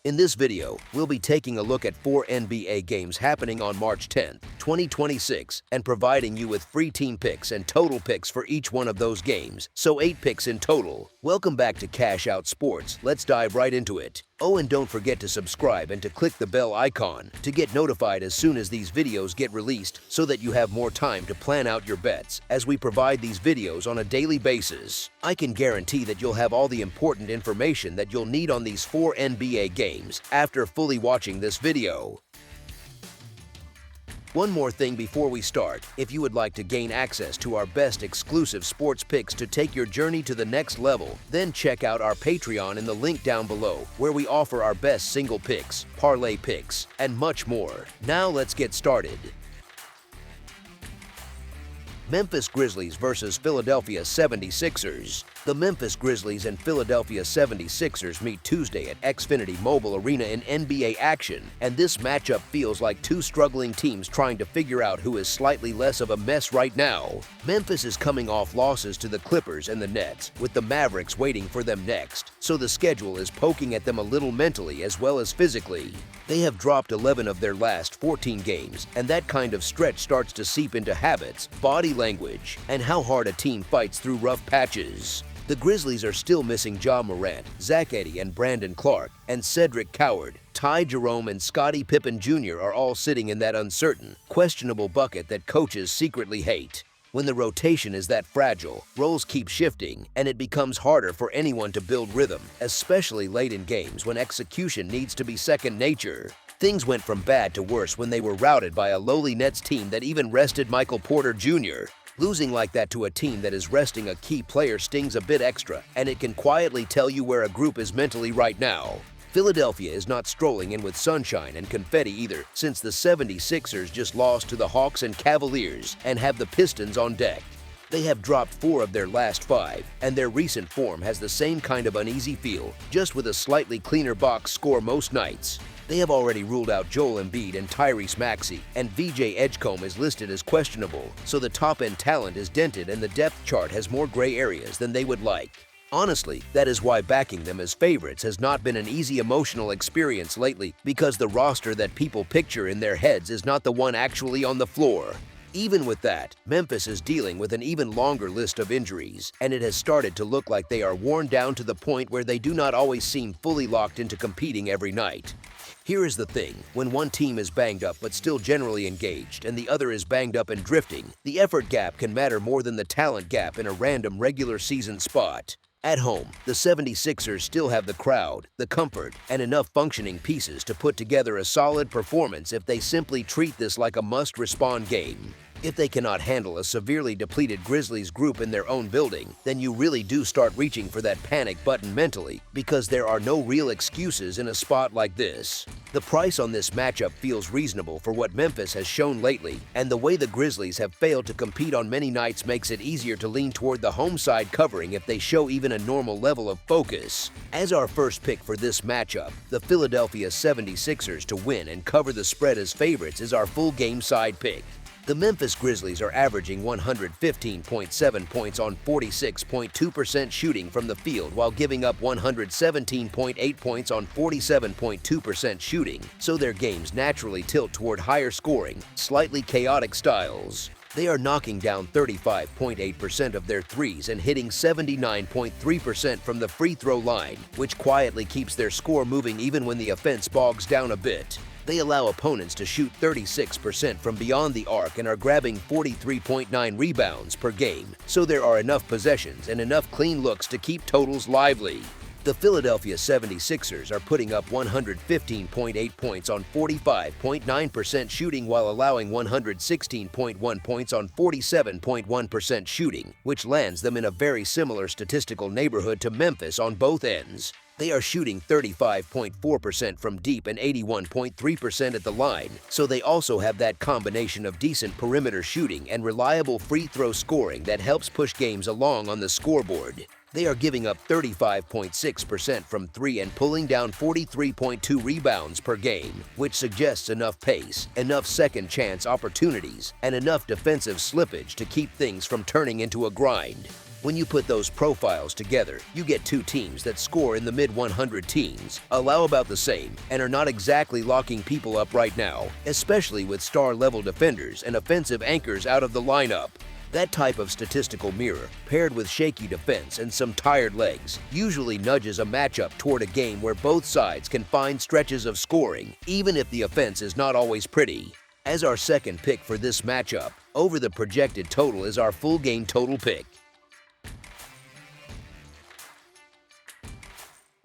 In this video, we'll be taking a look at 4 NBA games happening on March 10th, 2026, and providing you with free team picks and total picks for each one of those games, so 8 picks in total. Welcome back to Cash Out Sports. Let's dive right into it. Oh, and don't forget to subscribe and to click the bell icon to get notified as soon as these videos get released so that you have more time to plan out your bets as we provide these videos on a daily basis. I can guarantee that you'll have all the important information that you'll need on these 4 NBA games after fully watching this video. One more thing before we start, if you would like to gain access to our best exclusive sports picks to take your journey to the next level, then check out our Patreon in the link down below, where we offer our best single picks, parlay picks, and much more. Now let's get started. Memphis Grizzlies versus Philadelphia 76ers. The Memphis Grizzlies and Philadelphia 76ers meet Tuesday at Xfinity Mobile Arena in NBA action, and this matchup feels like two struggling teams trying to figure out who is slightly less of a mess right now. Memphis is coming off losses to the Clippers and the Nets, with the Mavericks waiting for them next, so the schedule is poking at them a little mentally as well as physically. They have dropped 11 of their last 14 games, and that kind of stretch starts to seep into habits, body language, and how hard a team fights through rough patches. The Grizzlies are still missing Ja Morant, Zach Edey and Brandon Clark, and Cedric Coward. Ty Jerome and Scottie Pippen Jr. are all sitting in that uncertain, questionable bucket that coaches secretly hate. When the rotation is that fragile, roles keep shifting, and it becomes harder for anyone to build rhythm, especially late in games when execution needs to be second nature. Things went from bad to worse when they were routed by a lowly Nets team that even rested Michael Porter Jr. Losing like that to a team that is resting a key player stings a bit extra, and it can quietly tell you where a group is mentally right now. Philadelphia is not strolling in with sunshine and confetti either, since the 76ers just lost to the Hawks and Cavaliers and have the Pistons on deck. They have dropped 4 of their last 5, and their recent form has the same kind of uneasy feel, just with a slightly cleaner box score most nights. They have already ruled out Joel Embiid and Tyrese Maxey, and VJ Edgecombe is listed as questionable, so the top-end talent is dented and the depth chart has more gray areas than they would like. Honestly, that is why backing them as favorites has not been an easy emotional experience lately, because the roster that people picture in their heads is not the one actually on the floor. Even with that, Memphis is dealing with an even longer list of injuries, and it has started to look like they are worn down to the point where they do not always seem fully locked into competing every night. Here is the thing, when one team is banged up but still generally engaged and the other is banged up and drifting, the effort gap can matter more than the talent gap in a random regular season spot. At home, the 76ers still have the crowd, the comfort, and enough functioning pieces to put together a solid performance if they simply treat this like a must-respond game. If they cannot handle a severely depleted Grizzlies group in their own building, then you really do start reaching for that panic button mentally, because there are no real excuses in a spot like this. The price on this matchup feels reasonable for what Memphis has shown lately, and the way the Grizzlies have failed to compete on many nights makes it easier to lean toward the home side covering if they show even a normal level of focus. As our first pick for this matchup, the Philadelphia 76ers to win and cover the spread as favorites is our full game side pick. The Memphis Grizzlies are averaging 115.7 points on 46.2% shooting from the field while giving up 117.8 points on 47.2% shooting, so their games naturally tilt toward higher scoring, slightly chaotic styles. They are knocking down 35.8% of their threes and hitting 79.3% from the free throw line, which quietly keeps their score moving even when the offense bogs down a bit. They allow opponents to shoot 36% from beyond the arc and are grabbing 43.9 rebounds per game, so there are enough possessions and enough clean looks to keep totals lively. The Philadelphia 76ers are putting up 115.8 points on 45.9% shooting while allowing 116.1 points on 47.1% shooting, which lands them in a very similar statistical neighborhood to Memphis on both ends. They are shooting 35.4% from deep and 81.3% at the line, so they also have that combination of decent perimeter shooting and reliable free throw scoring that helps push games along on the scoreboard. They are giving up 35.6% from 3 and pulling down 43.2 rebounds per game, which suggests enough pace, enough second chance opportunities, and enough defensive slippage to keep things from turning into a grind. When you put those profiles together, you get two teams that score in the mid-100 teens, allow about the same, and are not exactly locking people up right now, especially with star-level defenders and offensive anchors out of the lineup. That type of statistical mirror, paired with shaky defense and some tired legs, usually nudges a matchup toward a game where both sides can find stretches of scoring, even if the offense is not always pretty. As our second pick for this matchup, over the projected total is our full game total pick.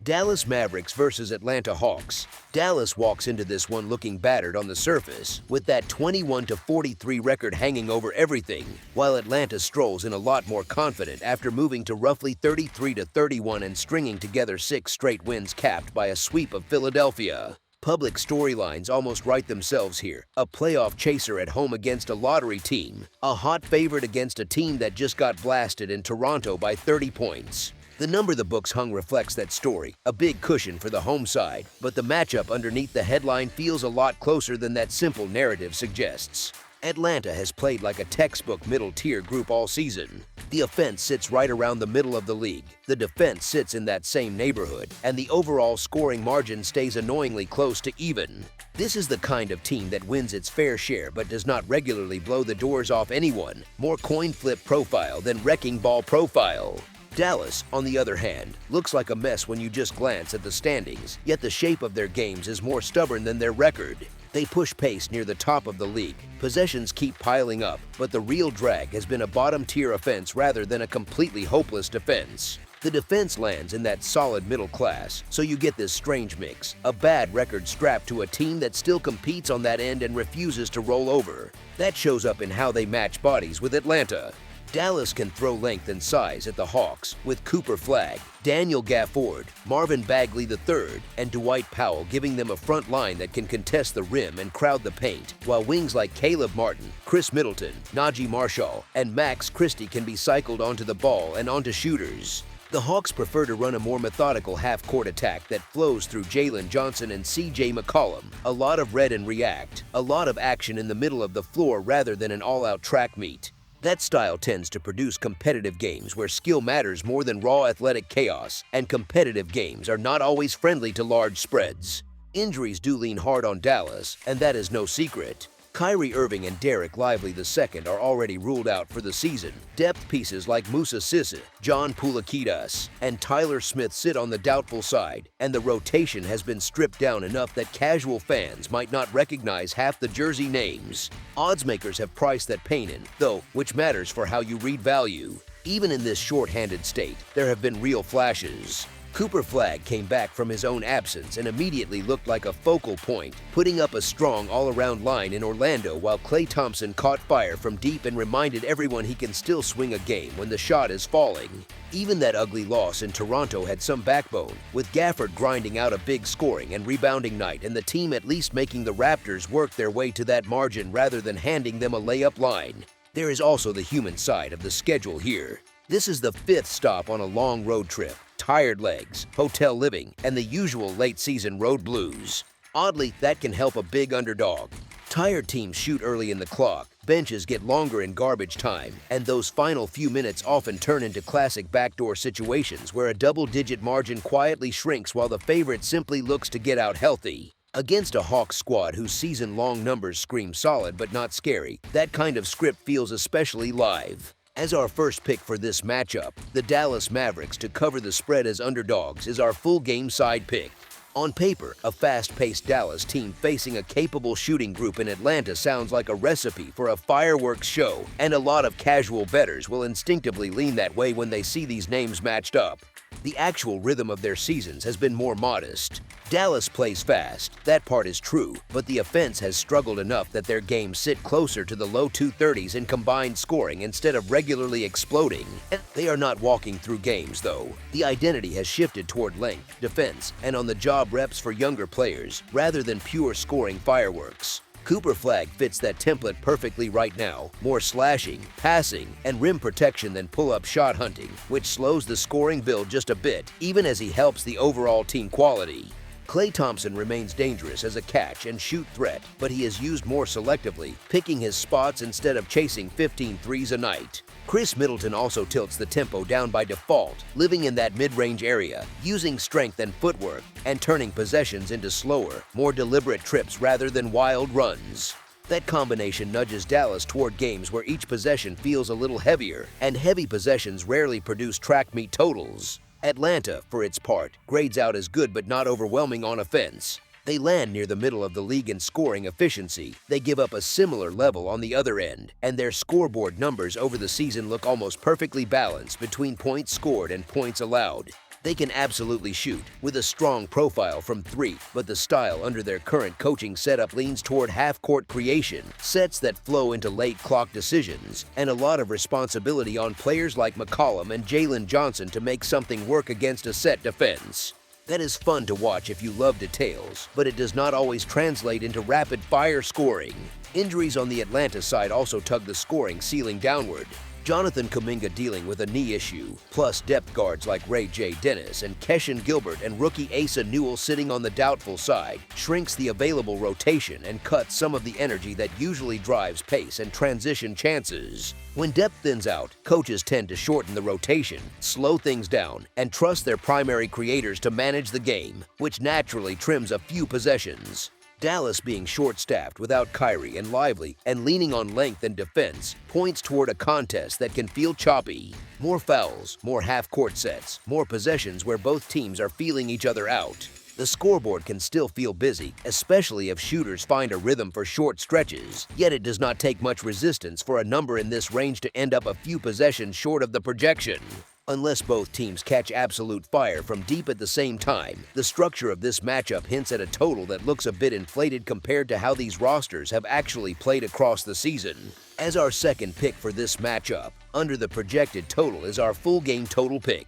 Dallas Mavericks versus Atlanta Hawks. Dallas walks into this one looking battered on the surface, with that 21-43 record hanging over everything, while Atlanta strolls in a lot more confident after moving to roughly 33-31 and stringing together 6 straight wins capped by a sweep of Philadelphia. Public storylines almost write themselves here. A playoff chaser at home against a lottery team, a hot favorite against a team that just got blasted in Toronto by 30 points. The number the books hung reflects that story, a big cushion for the home side, but the matchup underneath the headline feels a lot closer than that simple narrative suggests. Atlanta has played like a textbook middle-tier group all season. The offense sits right around the middle of the league, the defense sits in that same neighborhood, and the overall scoring margin stays annoyingly close to even. This is the kind of team that wins its fair share but does not regularly blow the doors off anyone, more coin flip profile than wrecking ball profile. Dallas, on the other hand, looks like a mess when you just glance at the standings, yet the shape of their games is more stubborn than their record. They push pace near the top of the league, possessions keep piling up, but the real drag has been a bottom-tier offense rather than a completely hopeless defense. The defense lands in that solid middle class, so you get this strange mix, a bad record strapped to a team that still competes on that end and refuses to roll over. That shows up in how they match bodies with Atlanta. Dallas can throw length and size at the Hawks with Cooper Flagg, Daniel Gafford, Marvin Bagley III, and Dwight Powell giving them a front line that can contest the rim and crowd the paint, while wings like Caleb Martin, Chris Middleton, Najee Marshall, and Max Christie can be cycled onto the ball and onto shooters. The Hawks prefer to run a more methodical half-court attack that flows through Jalen Johnson and C.J. McCollum, a lot of read and react, a lot of action in the middle of the floor rather than an all-out track meet. That style tends to produce competitive games where skill matters more than raw athletic chaos, and competitive games are not always friendly to large spreads. Injuries do lean hard on Dallas, and that is no secret. Kyrie Irving and Derek Lively II are already ruled out for the season. Depth pieces like Musa Sissa, John Poulikidas, and Tyler Smith sit on the doubtful side, and the rotation has been stripped down enough that casual fans might not recognize half the jersey names. Oddsmakers have priced that pain in, though, which matters for how you read value. Even in this short-handed state, there have been real flashes. Cooper Flagg came back from his own absence and immediately looked like a focal point, putting up a strong all-around line in Orlando while Klay Thompson caught fire from deep and reminded everyone he can still swing a game when the shot is falling. Even that ugly loss in Toronto had some backbone, with Gafford grinding out a big scoring and rebounding night and the team at least making the Raptors work their way to that margin rather than handing them a layup line. There is also the human side of the schedule here. This is the 5th stop on a long road trip. Tired legs, hotel living, and the usual late-season road blues. Oddly, that can help a big underdog. Tired teams shoot early in the clock, benches get longer in garbage time, and those final few minutes often turn into classic backdoor situations where a double-digit margin quietly shrinks while the favorite simply looks to get out healthy. Against a Hawks squad whose season-long numbers scream solid but not scary, that kind of script feels especially live. As our first pick for this matchup, the Dallas Mavericks to cover the spread as underdogs is our full game side pick. On paper, a fast-paced Dallas team facing a capable shooting group in Atlanta sounds like a recipe for a fireworks show, and a lot of casual bettors will instinctively lean that way when they see these names matched up. The actual rhythm of their seasons has been more modest. Dallas plays fast, that part is true, but the offense has struggled enough that their games sit closer to the low 230s in combined scoring instead of regularly exploding. They are not walking through games, though. The identity has shifted toward length, defense, and on-the-job reps for younger players, rather than pure scoring fireworks. Cooper Flagg fits that template perfectly right now, more slashing, passing, and rim protection than pull-up shot hunting, which slows the scoring build just a bit, even as he helps the overall team quality. Klay Thompson remains dangerous as a catch and shoot threat, but he is used more selectively, picking his spots instead of chasing 15 threes a night. Chris Middleton also tilts the tempo down by default, living in that mid-range area, using strength and footwork, and turning possessions into slower, more deliberate trips rather than wild runs. That combination nudges Dallas toward games where each possession feels a little heavier, and heavy possessions rarely produce track meet totals. Atlanta, for its part, grades out as good but not overwhelming on offense. They land near the middle of the league in scoring efficiency. They give up a similar level on the other end, and their scoreboard numbers over the season look almost perfectly balanced between points scored and points allowed. They can absolutely shoot, with a strong profile from three, but the style under their current coaching setup leans toward half-court creation, sets that flow into late clock decisions, and a lot of responsibility on players like McCollum and Jalen Johnson to make something work against a set defense. That is fun to watch if you love details, but it does not always translate into rapid-fire scoring. Injuries on the Atlanta side also tug the scoring ceiling downward. Jonathan Kuminga dealing with a knee issue, plus depth guards like Ray J. Dennis and Keshawn Gilbert and rookie Asa Newell sitting on the doubtful side, shrinks the available rotation and cuts some of the energy that usually drives pace and transition chances. When depth thins out, coaches tend to shorten the rotation, slow things down, and trust their primary creators to manage the game, which naturally trims a few possessions. Dallas being short-staffed without Kyrie and Lively and leaning on length and defense points toward a contest that can feel choppy. More fouls, more half-court sets, more possessions where both teams are feeling each other out. The scoreboard can still feel busy, especially if shooters find a rhythm for short stretches, yet it does not take much resistance for a number in this range to end up a few possessions short of the projection. Unless both teams catch absolute fire from deep at the same time, the structure of this matchup hints at a total that looks a bit inflated compared to how these rosters have actually played across the season. As our second pick for this matchup, under the projected total is our full game total pick.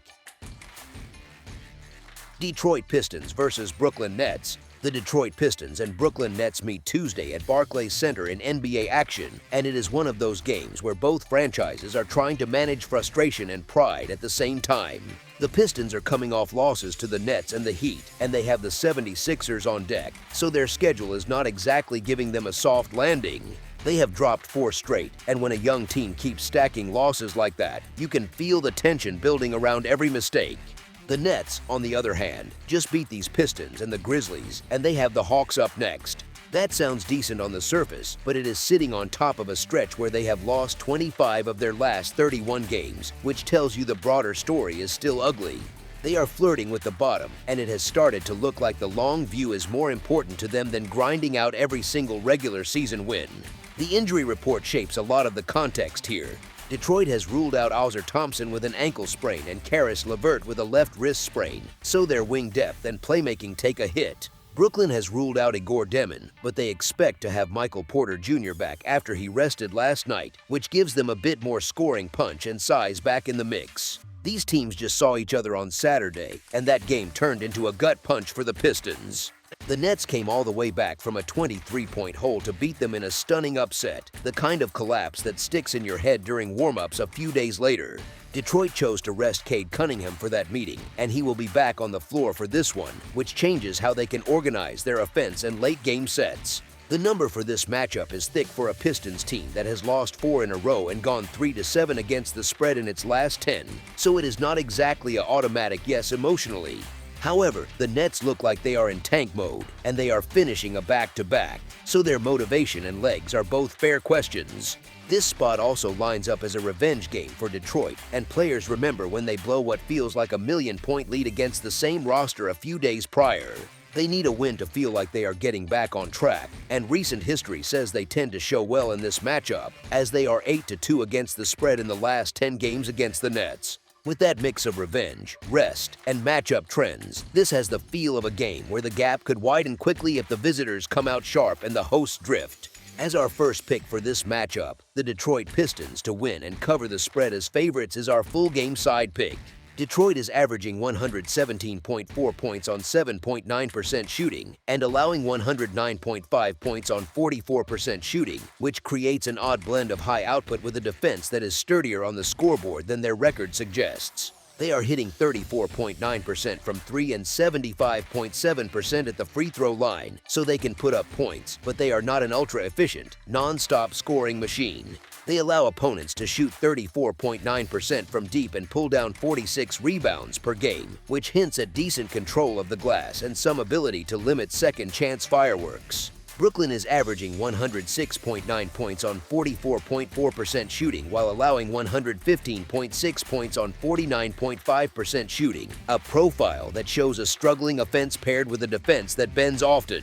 Detroit Pistons versus Brooklyn Nets. The Detroit Pistons and Brooklyn Nets meet Tuesday at Barclays Center in NBA action, and it is one of those games where both franchises are trying to manage frustration and pride at the same time. The Pistons are coming off losses to the Nets and the Heat, and they have the 76ers on deck, so their schedule is not exactly giving them a soft landing. They have dropped 4 straight, and when a young team keeps stacking losses like that, you can feel the tension building around every mistake. The Nets, on the other hand, just beat these Pistons and the Grizzlies, and they have the Hawks up next. That sounds decent on the surface, but it is sitting on top of a stretch where they have lost 25 of their last 31 games, which tells you the broader story is still ugly. They are flirting with the bottom, and it has started to look like the long view is more important to them than grinding out every single regular season win. The injury report shapes a lot of the context here. Detroit has ruled out Ausar Thompson with an ankle sprain and Karis LeVert with a left wrist sprain, so their wing depth and playmaking take a hit. Brooklyn has ruled out Igor Demon, but they expect to have Michael Porter Jr. back after he rested last night, which gives them a bit more scoring punch and size back in the mix. These teams just saw each other on Saturday, and that game turned into a gut punch for the Pistons. The Nets came all the way back from a 23-point hole to beat them in a stunning upset, the kind of collapse that sticks in your head during warm-ups a few days later. Detroit chose to rest Cade Cunningham for that meeting, and he will be back on the floor for this one, which changes how they can organize their offense and late-game sets. The number for this matchup is thick for a Pistons team that has lost 4 in a row and gone 3-7 against the spread in its last 10, so it is not exactly an automatic yes emotionally. However, the Nets look like they are in tank mode, and they are finishing a back-to-back, so their motivation and legs are both fair questions. This spot also lines up as a revenge game for Detroit, and players remember when they blow what feels like a 1,000,000-point lead against the same roster a few days prior. They need a win to feel like they are getting back on track, and recent history says they tend to show well in this matchup, as they are 8-2 against the spread in the last 10 games against the Nets. With that mix of revenge, rest, and matchup trends, this has the feel of a game where the gap could widen quickly if the visitors come out sharp and the hosts drift. As our first pick for this matchup, the Detroit Pistons to win and cover the spread as favorites is our full game side pick. Detroit is averaging 117.4 points on 7.9% shooting and allowing 109.5 points on 44% shooting, which creates an odd blend of high output with a defense that is sturdier on the scoreboard than their record suggests. They are hitting 34.9% from 3 and 75.7% at the free throw line, so they can put up points, but they are not an ultra-efficient, non-stop scoring machine. They allow opponents to shoot 34.9% from deep and pull down 46 rebounds per game, which hints at decent control of the glass and some ability to limit second-chance fireworks. Brooklyn is averaging 106.9 points on 44.4% shooting while allowing 115.6 points on 49.5% shooting, a profile that shows a struggling offense paired with a defense that bends often.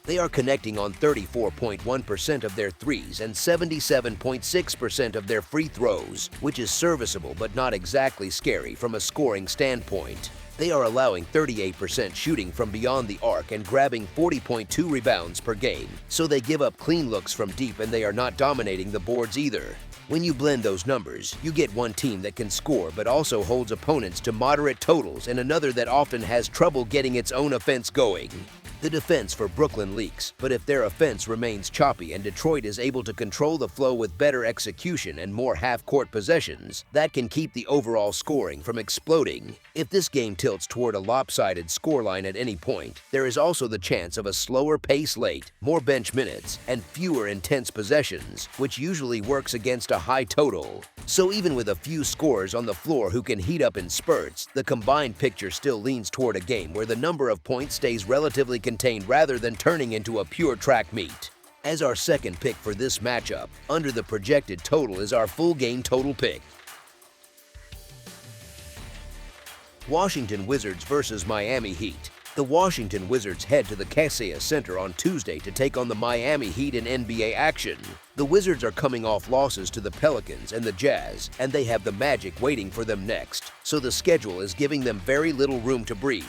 They are connecting on 34.1% of their threes and 77.6% of their free throws, which is serviceable but not exactly scary from a scoring standpoint. They are allowing 38% shooting from beyond the arc and grabbing 40.2 rebounds per game, so they give up clean looks from deep and they are not dominating the boards either. When you blend those numbers, you get one team that can score but also holds opponents to moderate totals and another that often has trouble getting its own offense going. The defense for Brooklyn leaks, but if their offense remains choppy and Detroit is able to control the flow with better execution and more half-court possessions, that can keep the overall scoring from exploding. If this game tilts toward a lopsided scoreline at any point, there is also the chance of a slower pace late, more bench minutes, and fewer intense possessions, which usually works against a high total. So even with a few scorers on the floor who can heat up in spurts, the combined picture still leans toward a game where the number of points stays relatively contained rather than turning into a pure track meet. As our second pick for this matchup, under the projected total is our full game total pick. Washington Wizards versus Miami Heat. The Washington Wizards head to the Kaseya Center on Tuesday to take on the Miami Heat in NBA action. The Wizards are coming off losses to the Pelicans and the Jazz, and they have the Magic waiting for them next, so the schedule is giving them very little room to breathe.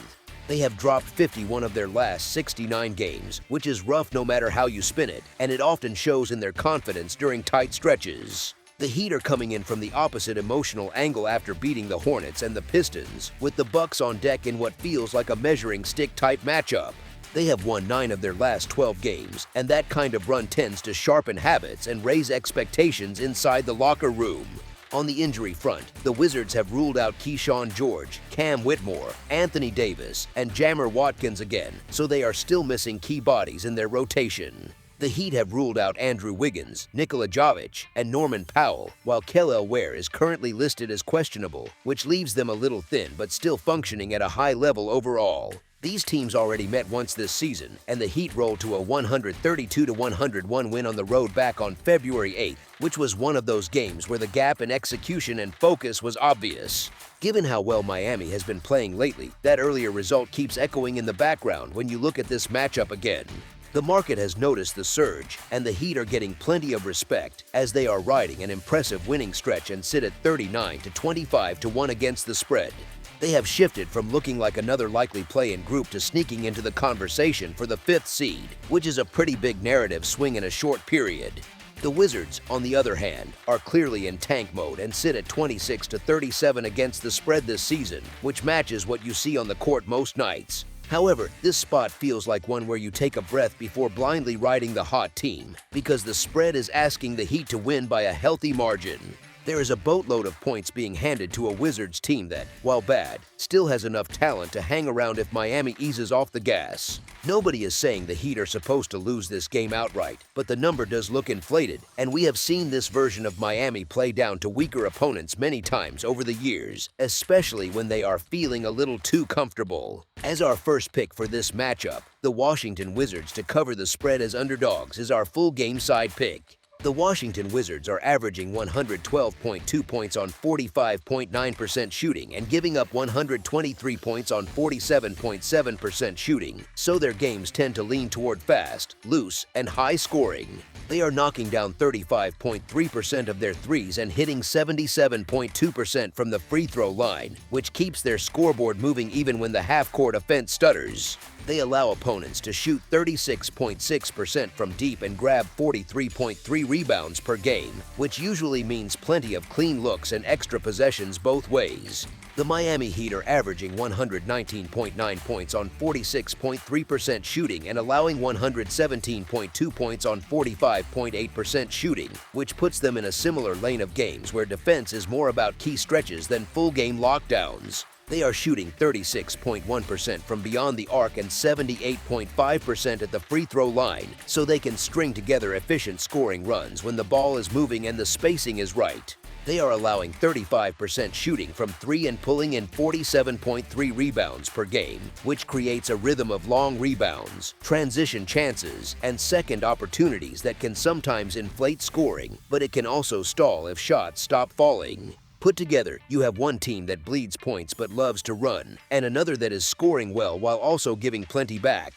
They have dropped 51 of their last 69 games, which is rough no matter how you spin it, and it often shows in their confidence during tight stretches. The Heat are coming in from the opposite emotional angle after beating the Hornets and the Pistons, with the Bucks on deck in what feels like a measuring stick-type matchup. They have won 9 of their last 12 games, and that kind of run tends to sharpen habits and raise expectations inside the locker room. On the injury front, the Wizards have ruled out Keyshawn George, Cam Whitmore, Anthony Davis, and Jammer Watkins again, so they are still missing key bodies in their rotation. The Heat have ruled out Andrew Wiggins, Nikola Jovic, and Norman Powell, while Kel'el Ware is currently listed as questionable, which leaves them a little thin but still functioning at a high level overall. These teams already met once this season, and the Heat rolled to a 132-101 win on the road back on February 8th, which was one of those games where the gap in execution and focus was obvious. Given how well Miami has been playing lately, that earlier result keeps echoing in the background when you look at this matchup again. The market has noticed the surge, and the Heat are getting plenty of respect as they are riding an impressive winning stretch and sit at 39-25-1 against the spread. They have shifted from looking like another likely play-in group to sneaking into the conversation for the 5th seed, which is a pretty big narrative swing in a short period. The Wizards, on the other hand, are clearly in tank mode and sit at 26-37 against the spread this season, which matches what you see on the court most nights. However, this spot feels like one where you take a breath before blindly riding the hot team, because the spread is asking the Heat to win by a healthy margin. There is a boatload of points being handed to a Wizards team that, while bad, still has enough talent to hang around if Miami eases off the gas. Nobody is saying the Heat are supposed to lose this game outright, but the number does look inflated, and we have seen this version of Miami play down to weaker opponents many times over the years, especially when they are feeling a little too comfortable. As our first pick for this matchup, the Washington Wizards to cover the spread as underdogs is our full game side pick. The Washington Wizards are averaging 112.2 points on 45.9% shooting and giving up 123 points on 47.7% shooting, so their games tend to lean toward fast, loose, and high scoring. They are knocking down 35.3% of their threes and hitting 77.2% from the free throw line, which keeps their scoreboard moving even when the half-court offense stutters. They allow opponents to shoot 36.6% from deep and grab 43.3 rebounds per game, which usually means plenty of clean looks and extra possessions both ways. The Miami Heat are averaging 119.9 points on 46.3% shooting and allowing 117.2 points on 45.8% shooting, which puts them in a similar lane of games where defense is more about key stretches than full-game lockdowns. They are shooting 36.1% from beyond the arc and 78.5% at the free throw line, so they can string together efficient scoring runs when the ball is moving and the spacing is right. They are allowing 35% shooting from 3 and pulling in 47.3 rebounds per game, which creates a rhythm of long rebounds, transition chances, and second opportunities that can sometimes inflate scoring, but it can also stall if shots stop falling. Put together, you have one team that bleeds points but loves to run, and another that is scoring well while also giving plenty back.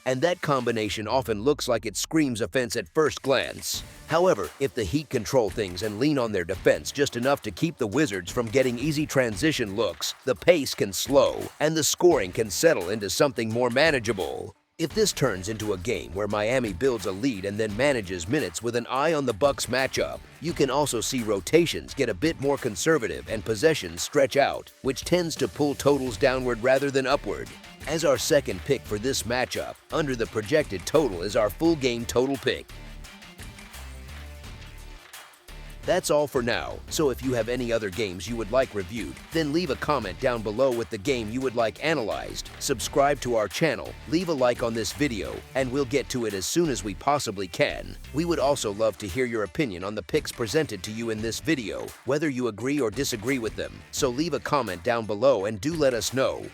And that combination often looks like it screams offense at first glance. However, if the Heat control things and lean on their defense just enough to keep the Wizards from getting easy transition looks, the pace can slow, and the scoring can settle into something more manageable. If this turns into a game where Miami builds a lead and then manages minutes with an eye on the Bucks matchup, you can also see rotations get a bit more conservative and possessions stretch out, which tends to pull totals downward rather than upward. As our second pick for this matchup, under the projected total is our full game total pick. That's all for now, so if you have any other games you would like reviewed, then leave a comment down below with the game you would like analyzed, subscribe to our channel, leave a like on this video, and we'll get to it as soon as we possibly can. We would also love to hear your opinion on the picks presented to you in this video, whether you agree or disagree with them, so leave a comment down below and do let us know.